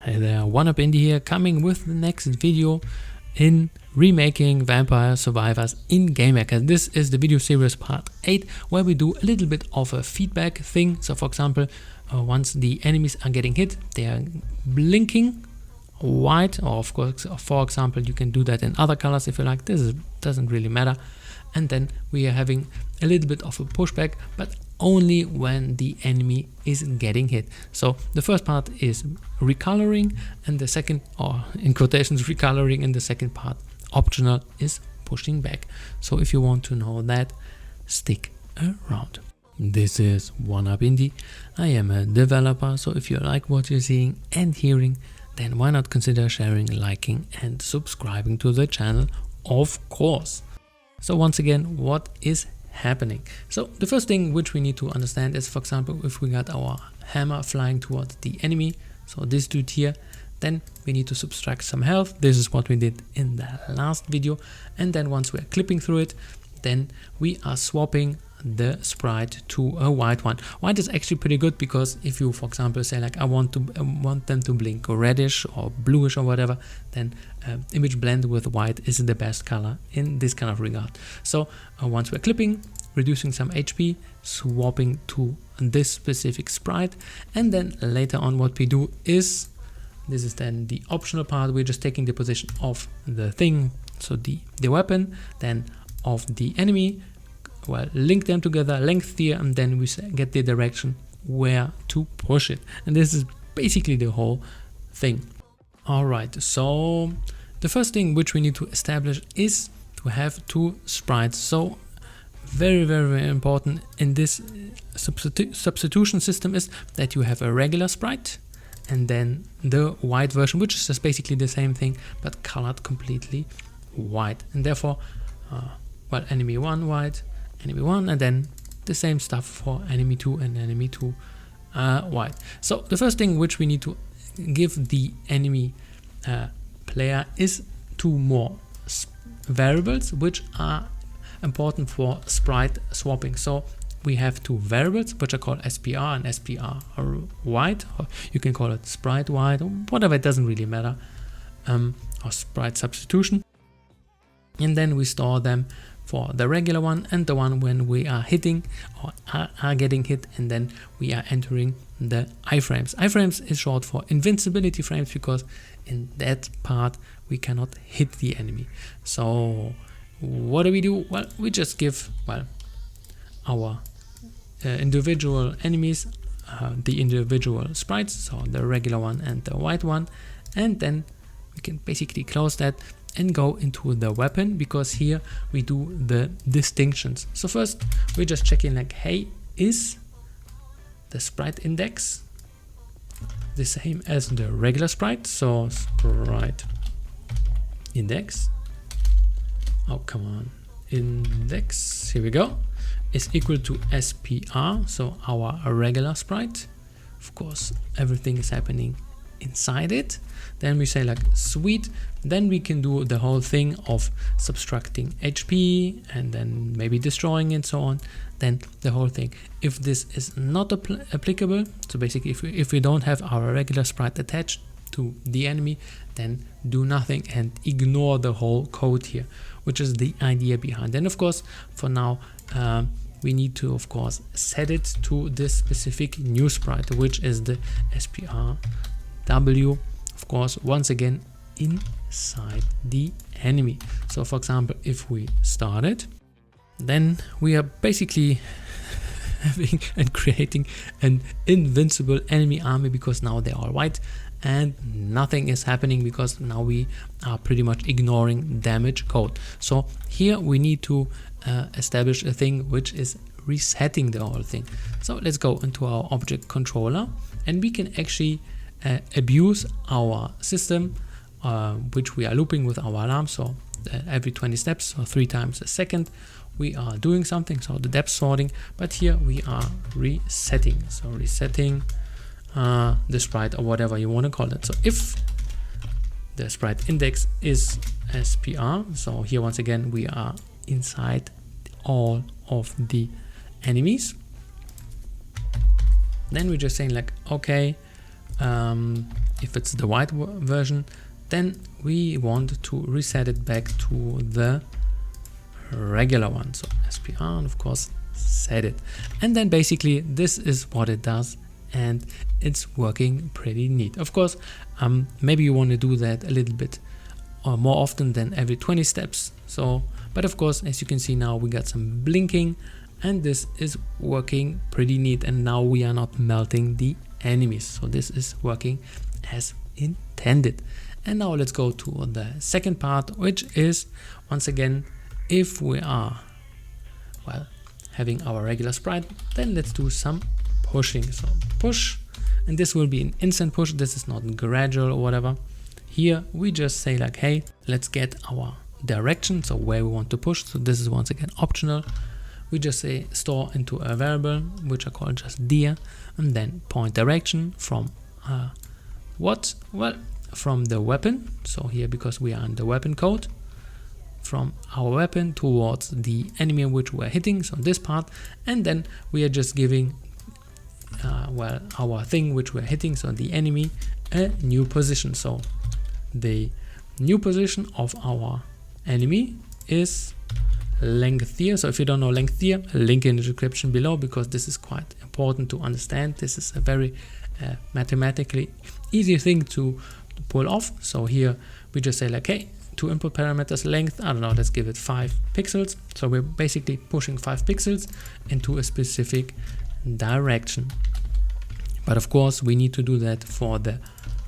Hey there, One Up Indie here, coming with the next video in remaking Vampire Survivors in GameMaker. This is the video series part 8, where we do a little bit of a feedback thing. So for example, once the enemies are getting hit, they are blinking white, or of course, for example, you can do that in other colors if you like. Doesn't really matter. And then we are having a little bit of a pushback, but only when the enemy is getting hit. So the first part is recoloring, and the second, or in quotations, recoloring, and the second part, optional, is pushing back. So if you want to know that, stick around. This is One Up Indie. I am a developer, so if you like what you're seeing and hearing, then why not consider sharing, liking, and subscribing to the channel, of course. So once again, what is happening? So the first thing which we need to understand is, for example, if we got our hammer flying towards the enemy, so this dude here, then we need to subtract some health. This is what we did in the last video. And then once we're clipping through it, then we are swapping the sprite to a white one. White is actually pretty good, because if you, for example, say like I want them to blink reddish or bluish or whatever, then image blend with white is the best color in this kind of regard. So once we're clipping, reducing some HP, swapping to this specific sprite, and then later on what we do is, this is then the optional part, we're just taking the position of the thing, so the weapon, then of the enemy, well, link them together, length here, and then we get the direction where to push it. And this is basically the whole thing. Alright, so the first thing which we need to establish is to have two sprites. So very important in this substitution system is that you have a regular sprite and then the white version, which is just basically the same thing but colored completely white. And therefore, well, enemy 1 white, enemy 1, and then the same stuff for enemy 2 and enemy 2 white. So the first thing which we need to give the enemy player is two more variables which are important for sprite swapping. So we have two variables which are called SPR and SPR white, or you can call it sprite white, or whatever, it doesn't really matter, or sprite substitution. And then we store them for the regular one and the one when we are hitting or are getting hit, and then we are entering the iframes. Iframes is short for invincibility frames, because in that part we cannot hit the enemy. So what do? Well, we just give, well, our individual enemies the individual sprites, so the regular one and the white one, and then we can basically close that and go into the weapon, because here we do the distinctions. So first we're just checking like, hey, is the sprite index the same as the regular sprite? So sprite index, oh come on, index, here we go, is equal to SPR, so our regular sprite. Of course, everything is happening inside it. Then we say like, sweet, then we can do the whole thing of subtracting HP and then maybe destroying and so on. Then the whole thing, if this is not applicable, so basically if we don't have our regular sprite attached to the enemy, then do nothing and ignore the whole code here, which is the idea behind. And of course, for now, we need to, of course, set it to this specific new sprite, which is the SPRW, of course, once again inside the enemy. So for example, if we start it, then we are basically having and creating an invincible enemy army, because now they are white and nothing is happening, because now we are pretty much ignoring damage code. So here we need to establish a thing which is resetting the whole thing. So let's go into our object controller, and we can actually abuse our system, which we are looping with our alarm. So every 20 steps, or 3 times a second, we are doing something, so the depth sorting, but here we are resetting. So resetting the sprite, or whatever you want to call it. So if the sprite index is SPR, so here once again we are inside all of the enemies. Then we're just saying like, okay, if it's the white version, then we want to reset it back to the regular one. So SPR, and of course set it. And then basically this is what it does, and it's working pretty neat. Of course, maybe you want to do that a little bit or more often than every 20 steps. So, but of course, as you can see now, we got some blinking, and this is working pretty neat. And now we are not melting the enemies. So this is working as intended. And now let's go to the second part, which is once again, if we are, well, having our regular sprite, then let's do some pushing. So push, and this will be an instant push. This is not gradual or whatever. Here we just say like, hey, let's get our direction, so where we want to push. So this is once again optional. We just say store into a variable, which I call just dir, and then point direction from what? Well, from the weapon. So here, because we are in the weapon code, from our weapon towards the enemy which we're hitting, so this part, and then we are just giving well, our thing which we're hitting, so the enemy, a new position. So the new position of our enemy is length here. So if you don't know length here, link in the description below, because this is quite important to understand. This is a very mathematically easy thing to pull off. So here we just say like, hey, to input parameters length, I don't know, let's give it 5 pixels. So we're basically pushing 5 pixels into a specific direction. But of course we need to do that for the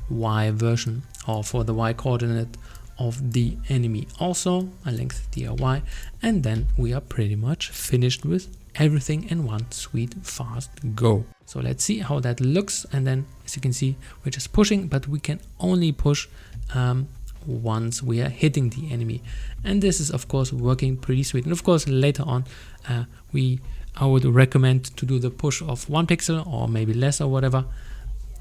Y version, or for the Y coordinate of the enemy also, a length DRY, and then we are pretty much finished with everything in one sweet fast go. So let's see how that looks. And then as you can see, we're just pushing, but we can only push once we are hitting the enemy, and this is of course working pretty sweet. And of course later on I would recommend to do the push of 1 pixel or maybe less or whatever,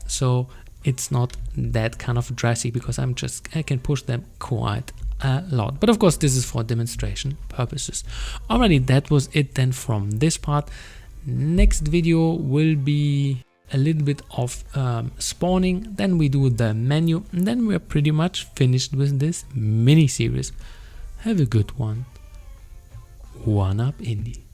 so it's not that kind of drastic, because I can push them quite a lot. But of course this is for demonstration purposes. Alrighty, that was it then from this part. Next video will be a little bit of spawning, then we do the menu, and then we're pretty much finished with this mini series. Have a good one. One up indie.